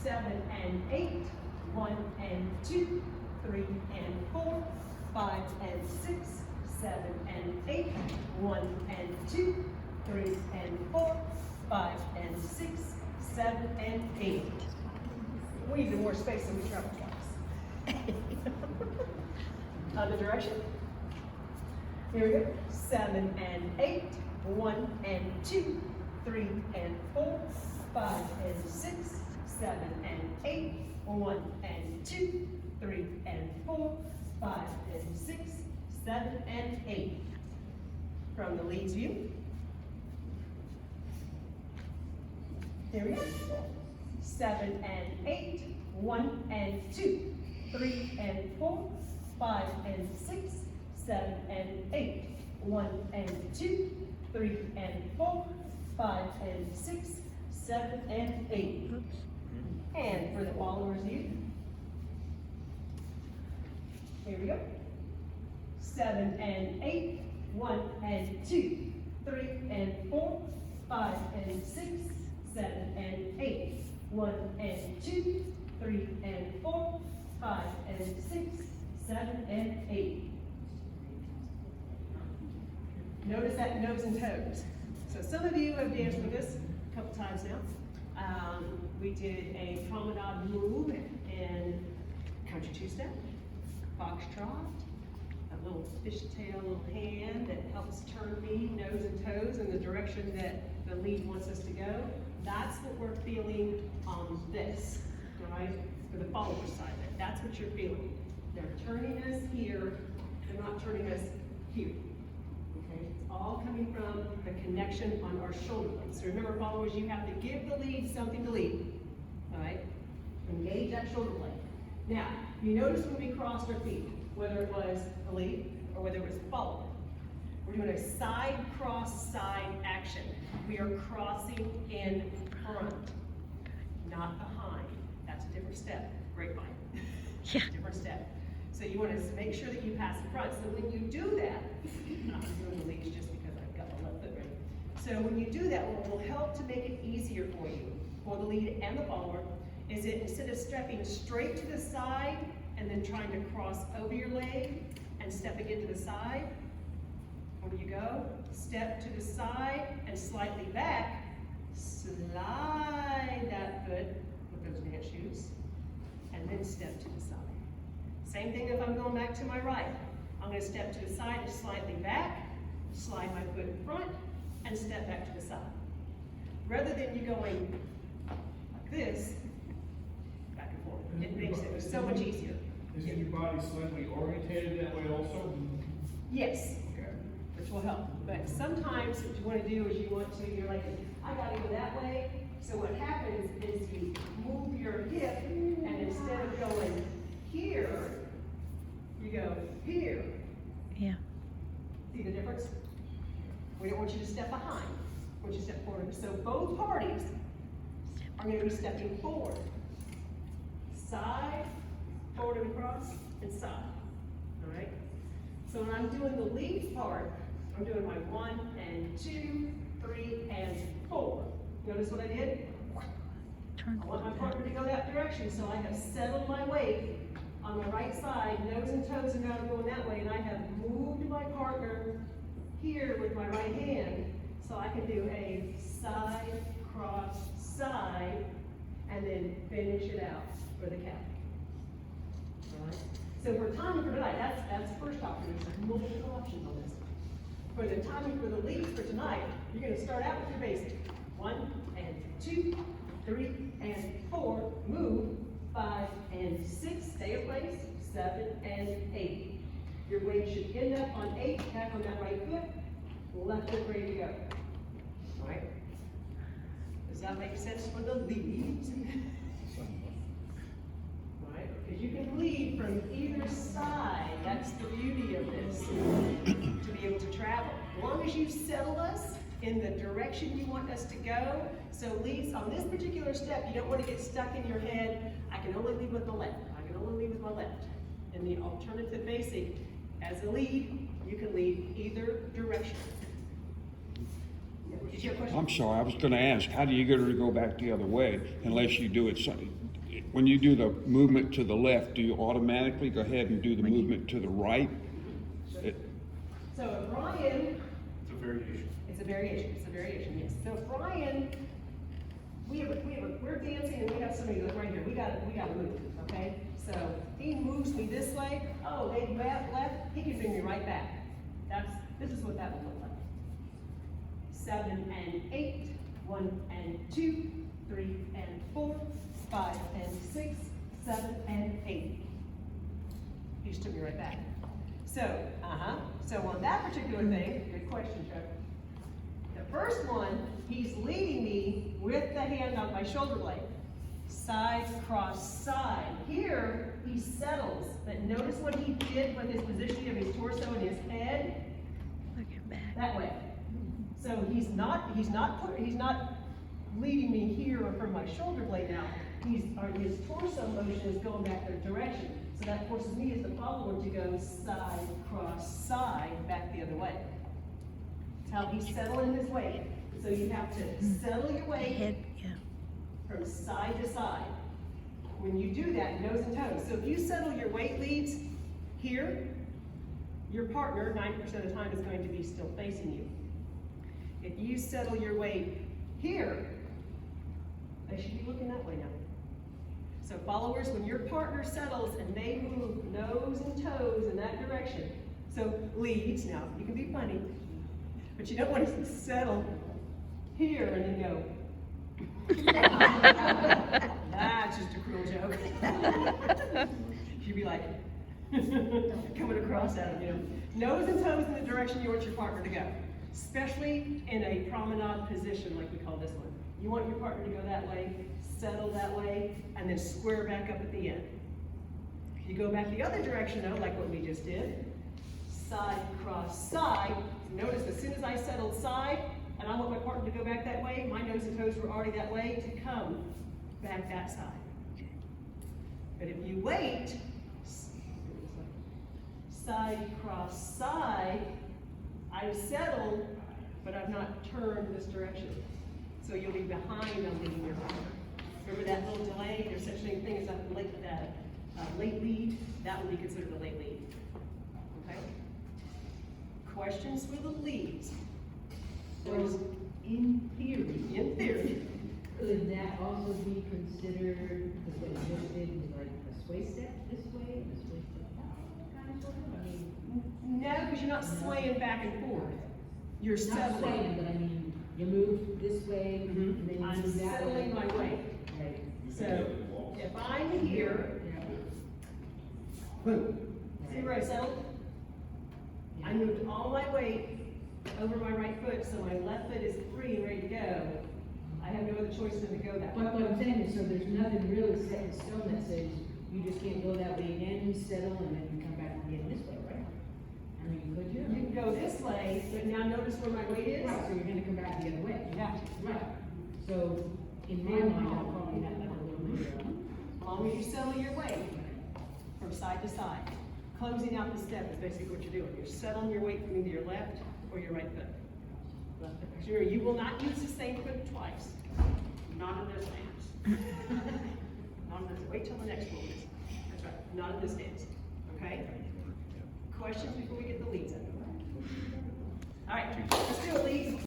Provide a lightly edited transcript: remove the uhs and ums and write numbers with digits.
7 and 8, 1 and 2, 3 and 4, 5 and 6, 7 and 8, 1 and 2, 3 and 4, 5 and 6, 7 and 8. We need more space than we travel twice. Other direction. Here we go. 7 and 8, 1 and 2, 3 and 4, 5 and 6, 7 and 8, 1 and 2, 3 and 4, 5 and 6, 7 and 8. From the leads view. Here we go. 7 and 8, 1 and 2, 3 and 4, 5 and 6, 7 and 8, 1 and 2, 3 and 4, 5 and 6, 7 and 8. And for the followers view. Here we go. 7 and 8, 1 and 2, 3 and 4, 5 and 6, 7 and 8, 1 and 2, 3 and 4, 5 and 6, 7 and 8. Notice that nose and toes. So some of you have danced with us a couple times now. We did a promenade move in country two-step, foxtrot, a little fishtail, little hand that helps turn me nose and toes in the direction that the lead wants us to go. That's what we're feeling on this, all right? For the follower side of it, that's what you're feeling. They're turning us here, they're not turning us here. Okay, it's all coming from the connection on our shoulder blades. So remember, followers, you have to give the lead something to lead, all right? Engage that shoulder blade. Now, you notice when we crossed our feet, whether it was the lead or whether it was the follower, we're doing a side cross side action. We are crossing in front, not behind. That's a different step. Grapevine. Yeah. Different step. So you want to make sure that you pass in front. So when you do that, I'm doing the leads just because I've got my left foot ready. So when you do that, what will help to make it easier for you, for the lead and the follower, is that instead of stepping straight to the side and then trying to cross over your leg and stepping into the side, when you go, step to the side and slightly back, slide that foot with those dance shoes, and then step to the side. Same thing if I'm going back to my right. I'm going to step to the side and slightly back, slide my foot in front, and step back to the side. Rather than you going like this, back and forth. It makes it so much easier. Isn't your body slightly orientated that way also? Yes, Okay. which will help. But sometimes what you want to do is you're like, I gotta go that way. So what happens is you move your hip, and instead of going here, you go here. Yeah. See the difference? We don't want you to step behind. We want you to step forward. So both parties are going to be stepping forward. Side, forward and across, and side. All right? So when I'm doing the lead part, I'm doing my 1 and 2, 3, and 4. Notice what I did? I want my partner to go that direction, so I have settled my weight on the right side, nose and toes are now going that way, and I have moved my partner here with my right hand, so I can do a side, cross, side, and then finish it out for the cap. All right? So for timing for tonight, that's the first option. There's multiple options on this. For the timing for the leads for tonight, you're going to start out with your basic. 1 and 2, 3 and 4, move, 5 and 6, stay in place, 7 and 8. Your weight should end up on 8, back on that right foot, left foot ready to go. All right? Does that make sense for the leads? Right? Because you can lead from either side. That's the beauty of this, to be able to travel. As long as you settle us in the direction you want us to go. So leads on this particular step, you don't want to get stuck in your head. I can only lead with the left. I can only lead with my left. In the alternative basic, as a lead, you can lead either direction. Did you have a question? I'm sorry, I was gonna ask, how do you get her to go back the other way unless you do it when you do the movement to the left, do you automatically go ahead and do the movement to the right? So if Ryan, It's a variation. it's a variation, yes. So if Ryan, we're dancing and we have somebody like right here, we gotta move, okay? So he moves me this way, oh, they left, he can bring me right back. This is what that would look like. 7 and 8, 1 and 2, 3 and 4, 5 and 6, 7 and 8. He just took me right back. So, so on that particular thing, good question, Trevor. The first one, he's leading me with the hand on my shoulder blade. Side, cross, side. Here, he settles, but notice what he did with his positioning of his torso and his head. That way. So he's not leading me here or from my shoulder blade now. His torso motion is going back their direction. So that forces me as the follower to go side, cross, side, back the other way. That's how he's settling his weight. So you have to settle your weight from side to side. When you do that, nose and toes. So if you settle your weight leads here, your partner, 90% of the time, is going to be still facing you. If you settle your weight here, they should be looking that way now. So followers, when your partner settles and they move nose and toes in that direction, so leads, now you can be funny, but you don't want to settle here and then go. That's just a cruel joke. You'd be like, coming across at him, you know. Nose and toes in the direction you want your partner to go, especially in a promenade position like we call this one. You want your partner to go that way, settle that way, and then square back up at the end. You go back the other direction though, like what we just did. Side, cross, side. Notice as soon as I settled side, and I want my partner to go back that way, my nose and toes were already that way to come back that side. But if you wait, side, cross, side, I've settled, but I've not turned this direction. So you'll be behind on leading your partner. Remember that little delay? There's such a thing as a late lead. That would be considered a late lead. Okay? Questions for the leads? There's, In theory, in could that also be considered, because what you just did was like a sway step this way and a sway step that kind of sort of? I mean, no, because you're not swaying back and forth. You're not settling. swaying, but I mean, you move this way and then you I'm move that way. settling my weight. Right. So if I'm here, boom. See where I settled? I moved all my weight over my right foot, so my left foot is free and ready to go. I have no other choice than to go that way. But what I'm saying is, so there's nothing really set in stone that says you just can't go that way again, settle, and then you come back again this way, right? I mean, could you? You can go this way, but now notice where my weight is? Right, so you're gonna come back the other way. Yeah. Right. So, in my mind, I'll probably have that a little bit. As long as you settle your weight from side to side. Closing out the step is basically what you're doing. You're settling your weight from either your left or your right foot. Left foot. Because remember, you will not use the same foot twice. Not in this dance. Not in this, wait till the next one. That's right, not in this dance, okay? Questions before we get the leads in? All right, let's do a lead.